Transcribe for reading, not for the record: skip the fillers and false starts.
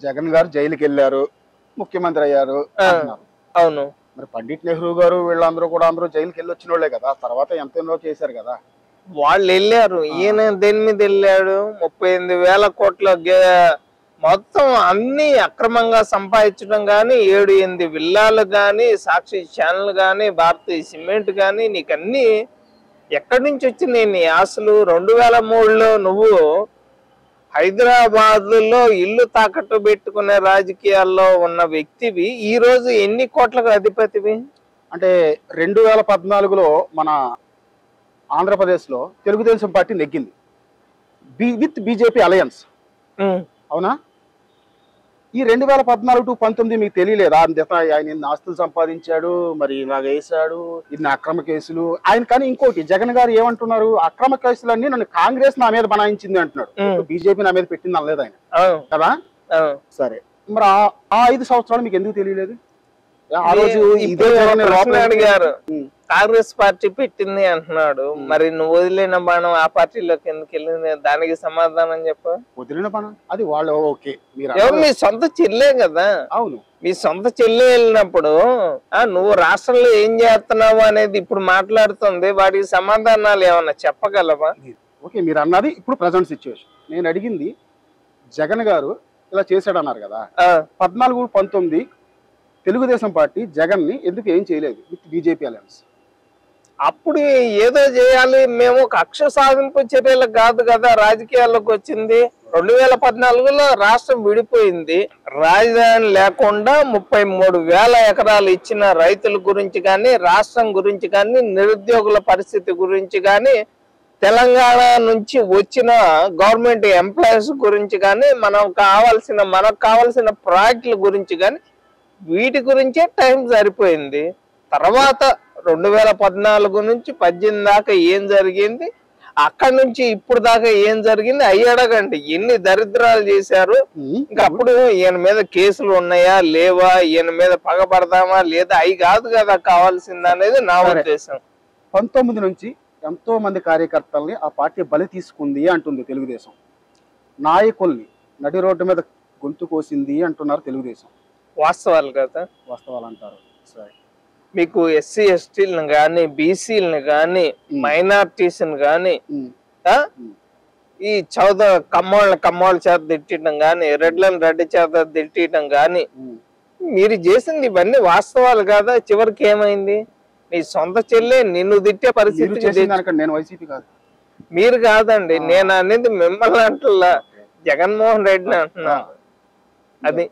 జగన్ గారు జైలుకి వెళ్ళారు, ముఖ్యమంత్రి అయ్యారు అంటున్నారు. అవును. మరి పండిట్ నెహ్రూ గారు వీళ్ళందరూ కూడా అందరూ జైలుకి వెళ్ళి వచ్చిన వాళ్ళే కదా, తర్వాత ఎంతెన్నో చేశారు కదా. వాళ్ళు వెళ్ళారు, ఈయన దేని మీద వెళ్ళాడు? 38,000 కోట్ల మొత్తం అన్ని అక్రమంగా సంపాదించడం గాని, 7-8 విల్లాలు గాని, సాక్షి ఛానల్ గాని, భారతీయ సిమెంట్ గాని, నీకన్నీ ఎక్కడి నుంచి వచ్చినాయి నీ ఆశలు? 2003లో నువ్వు హైదరాబాద్ లో ఇల్లు తాకట్టు పెట్టుకునే రాజకీయాల్లో ఉన్న వ్యక్తివి, ఈ రోజు ఎన్ని కోట్లకు అధిపతివి? అంటే 2014లో మన ఆంధ్రప్రదేశ్ లో తెలుగుదేశం పార్టీ నెగ్గింది విత్ బీజేపీ అలయన్స్, అవునా? ఈ 2014 to 19 మీకు తెలియలేదా? ఆయన ఇన్ని ఆస్తులు సంపాదించాడు, మరి ఇలాగ వేసాడు, ఇన్ని అక్రమ కేసులు ఆయన. కానీ ఇంకోటి జగన్ గారు ఏమంటున్నారు, అక్రమ కేసులన్నీ నన్ను కాంగ్రెస్ నా మీద బనాయించింది అంటున్నాడు, బీజేపీ నా మీద పెట్టింది అనలేదు ఆయన కదా. సరే, మరి ఆ 5 సంవత్సరాలు మీకు ఎందుకు తెలియలేదు? ఆ రోజు ఇదే అడిగారు, కాంగ్రెస్ పార్టీ పెట్టింది అంటున్నాడు, మరి నువ్వు వదిలిన బాణం ఆ పార్టీలోకి ఎందుకు వెళ్ళింది? దానికి సమాధానం చెప్ప. వదిలిన బాణం అది వాళ్ళు ఓకే, మీ సొంత చెల్లే కదా. అవును, మీ సొంత చెల్లె వెళ్ళినప్పుడు నువ్వు రాష్ట్రంలో ఏం చేస్తున్నావు అనేది ఇప్పుడు మాట్లాడుతుంది, వాటికి సమాధానాలు ఏమన్నా చెప్పగలవా? ఓకే, మీరు అన్నది ఇప్పుడు ప్రజెంట్ సిచ్యువేషన్. నేను అడిగింది జగన్ గారు ఇలా చేశాడు అన్నారు కదా, 14-19 తెలుగుదేశం పార్టీ జగన్ ని ఎందుకు ఏం చేయలేదు విత్ బీజేపీ అలయన్స్? అప్పుడు ఏదో చేయాలి, మేము కక్ష సాధింపు చర్యలు కాదు కదా రాజకీయాల్లోకి వచ్చింది. 2014లో రాష్ట్రం విడిపోయింది, రాజధాని లేకుండా 33,000 ఎకరాలు ఇచ్చిన రైతుల గురించి కానీ, రాష్ట్రం గురించి కానీ, నిరుద్యోగుల పరిస్థితి గురించి కానీ, తెలంగాణ నుంచి వచ్చిన గవర్నమెంట్ ఎంప్లాయీస్ గురించి కానీ, మనకు కావాల్సిన ప్రాజెక్టుల గురించి కానీ, వీటి గురించే టైం సరిపోయింది. తర్వాత 2014 నుంచి 18 దాకా ఏం జరిగింది, అక్కడి నుంచి ఇప్పుడు దాకా ఏం జరిగింది అయ్యి అడగండి. ఎన్ని దరిద్రాలు చేశారు. ఇంకా అప్పుడు ఈయన మీద కేసులు ఉన్నాయా లేవా, ఈయన మీద పగపడదామా లేదా, అవి కాదు కదా కావాల్సింది అనేది నా ఉద్దేశం. 19 నుంచి ఎంతో మంది కార్యకర్తల్ని ఆ పార్టీ బలి తీసుకుంది అంటుంది తెలుగుదేశం. నాయకుల్ని నడి రోడ్డు మీద గొంతు కోసింది అంటున్నారు తెలుగుదేశం. వాస్తవాలు కదా, వాస్తవాలు అంటారు. సరే, మీకు ఎస్సీ ఎస్టీలను గాని, బీసీలను గాని, మైనార్టీస్ని గాని, ఈ కమ్మోళ్ళ చేత తిట్టడం గాని, రెడ్డి చేత తిట్టడం గాని, మీరు చేసింది ఇవన్నీ వాస్తవాలు కదా. చివరికి ఏమైంది? నీ సొంత చెల్లె నిన్ను తిట్టే పరిస్థితి. నేను వైసీపీ కాదు, మీరు కాదండి, నేను అనేది మిమ్మల్ని అంటున్నా, జగన్మోహన్ రెడ్డిని అంటున్నా. అది